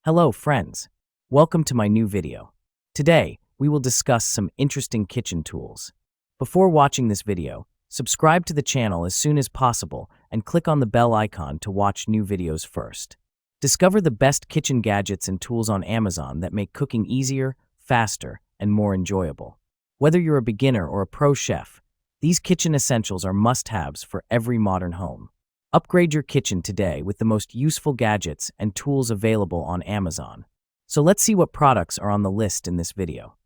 Hello friends, welcome to my new video. Today, we will discuss some interesting kitchen tools. Before watching this video, subscribe to the channel as soon as possible and click on the bell icon to watch new videos first. Discover the best kitchen gadgets and tools on Amazon that make cooking easier, faster, and more enjoyable. Whether you're a beginner or a pro chef, these kitchen essentials are must-haves for every modern home. Upgrade your kitchen today with the most useful gadgets and tools available on Amazon. So let's see what products are on the list in this video.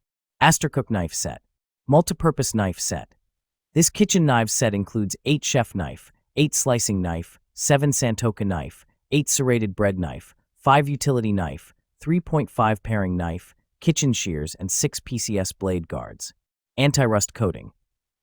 Astercook Knife Set. Multipurpose Knife Set. This kitchen knives set includes 8 chef knife, 8 slicing knife, 7 Santoka knife, 8 serrated bread knife, 5 utility knife, 3.5 paring knife, kitchen shears, and 6 PCS blade guards. Anti-rust coating.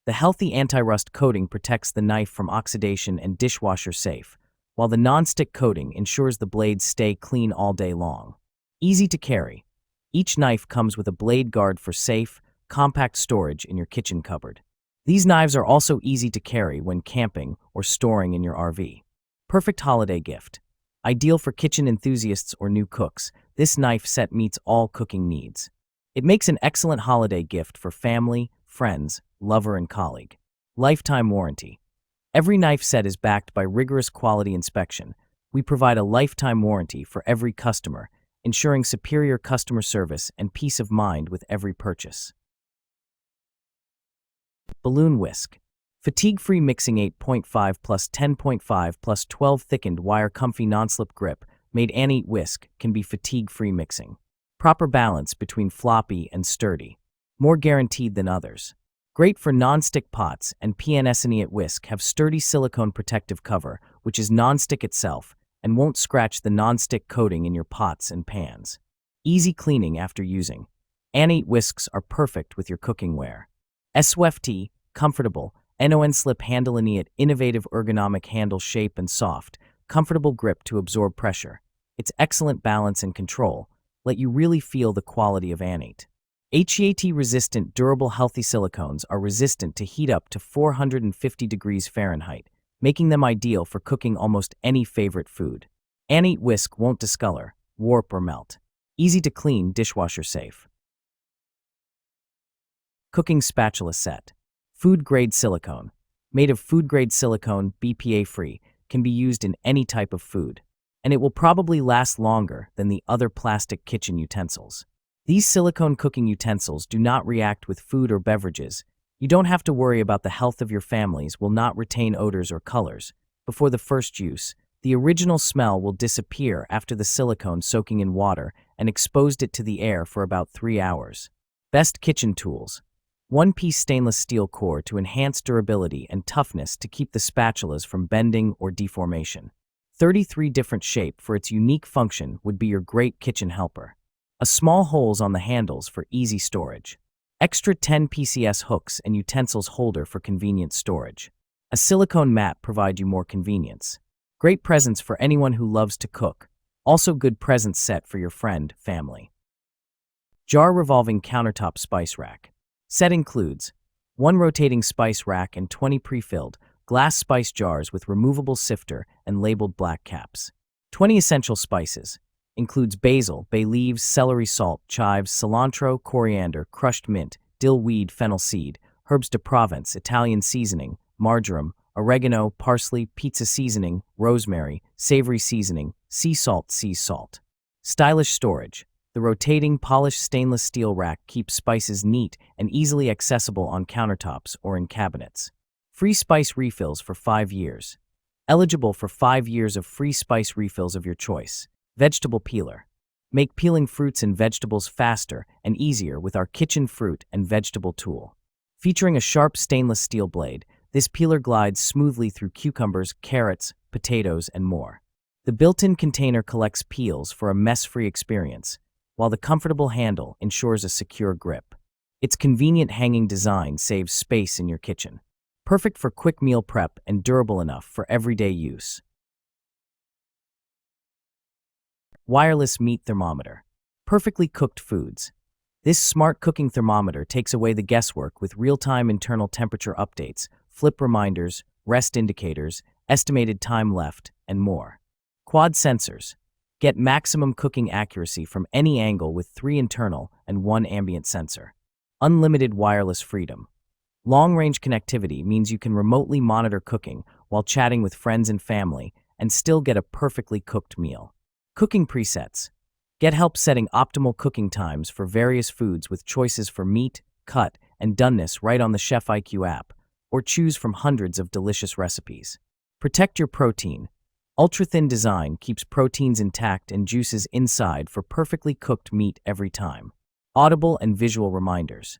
The healthy anti-rust coating protects the knife from oxidation and dishwasher safe, while the non-stick coating ensures the blades stay clean all day long. Easy to carry. Each knife comes with a blade guard for safe, compact storage in your kitchen cupboard. These knives are also easy to carry when camping or storing in your RV. Perfect holiday gift. Ideal for kitchen enthusiasts or new cooks, this knife set meets all cooking needs. It makes an excellent holiday gift for family, friends, lover, and colleague. Lifetime warranty. Every knife set is backed by rigorous quality inspection. We provide a lifetime warranty for every customer, ensuring superior customer service and peace of mind with every purchase. Balloon Whisk. Fatigue-free mixing 8.5 plus 10.5 plus 12 thickened wire comfy non-slip grip made Annie whisk can be fatigue-free mixing. Proper balance between floppy and sturdy. More guaranteed than others. Great for non-stick pots, and PNS at Whisk have sturdy silicone protective cover, which is non-stick itself and won't scratch the non-stick coating in your pots and pans. Easy cleaning after using. Annie whisks are perfect with your cooking ware. SWFT, comfortable, non-slip handle innovative ergonomic handle shape and soft, comfortable grip to absorb pressure. Its excellent balance and control let you really feel the quality of Annie. HEAT-resistant durable healthy silicones are resistant to heat up to 450 degrees Fahrenheit, making them ideal for cooking almost any favorite food. Annie whisk won't discolor, warp, or melt. Easy to clean, dishwasher safe. Cooking Spatula Set. Food-grade silicone. Made of food-grade silicone, BPA-free, can be used in any type of food, and it will probably last longer than the other plastic kitchen utensils. These silicone cooking utensils do not react with food or beverages. You don't have to worry about the health of your families will not retain odors or colors. Before the first use, the original smell will disappear after the silicone soaking in water and exposed it to the air for about 3 hours. Best kitchen tools. One-piece stainless steel core to enhance durability and toughness to keep the spatulas from bending or deformation. 33 different shape for its unique function would be your great kitchen helper. A small holes on the handles for easy storage. Extra 10 PCS hooks and utensils holder for convenient storage. A silicone mat provide you more convenience. Great presents for anyone who loves to cook. Also good present set for your friend, family. Jar revolving countertop spice rack. Set includes 1 rotating spice rack and 20 pre-filled glass spice jars with removable sifter and labeled black caps. 20 essential spices. Includes basil, bay leaves, celery salt, chives, cilantro, coriander, crushed mint, dill weed, fennel seed, herbs de Provence, Italian seasoning, marjoram, oregano, parsley, pizza seasoning, rosemary, savory seasoning, sea salt, sea salt. Stylish storage. The rotating, polished stainless steel rack keeps spices neat and easily accessible on countertops or in cabinets. Free spice refills for 5 years. Eligible for 5 years of free spice refills of your choice. Vegetable peeler. Make peeling fruits and vegetables faster and easier with our kitchen fruit and vegetable tool. Featuring a sharp stainless steel blade, this peeler glides smoothly through cucumbers, carrots, potatoes, and more. The built-in container collects peels for a mess-free experience, while the comfortable handle ensures a secure grip. Its convenient hanging design saves space in your kitchen. Perfect for quick meal prep and durable enough for everyday use. Wireless meat thermometer. Perfectly cooked foods. This smart cooking thermometer takes away the guesswork with real-time internal temperature updates, flip reminders, rest indicators, estimated time left, and more. Quad sensors. Get maximum cooking accuracy from any angle with 3 internal and 1 ambient sensor. Unlimited wireless freedom. Long-range connectivity means you can remotely monitor cooking while chatting with friends and family and still get a perfectly cooked meal. Cooking presets. Get help setting optimal cooking times for various foods with choices for meat, cut, and doneness right on the Chef IQ app, or choose from hundreds of delicious recipes. Protect your protein. Ultra-thin design keeps proteins intact and juices inside for perfectly cooked meat every time. Audible and visual reminders.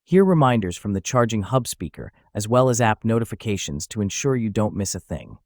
Hear reminders from the charging hub speaker as well as app notifications to ensure you don't miss a thing.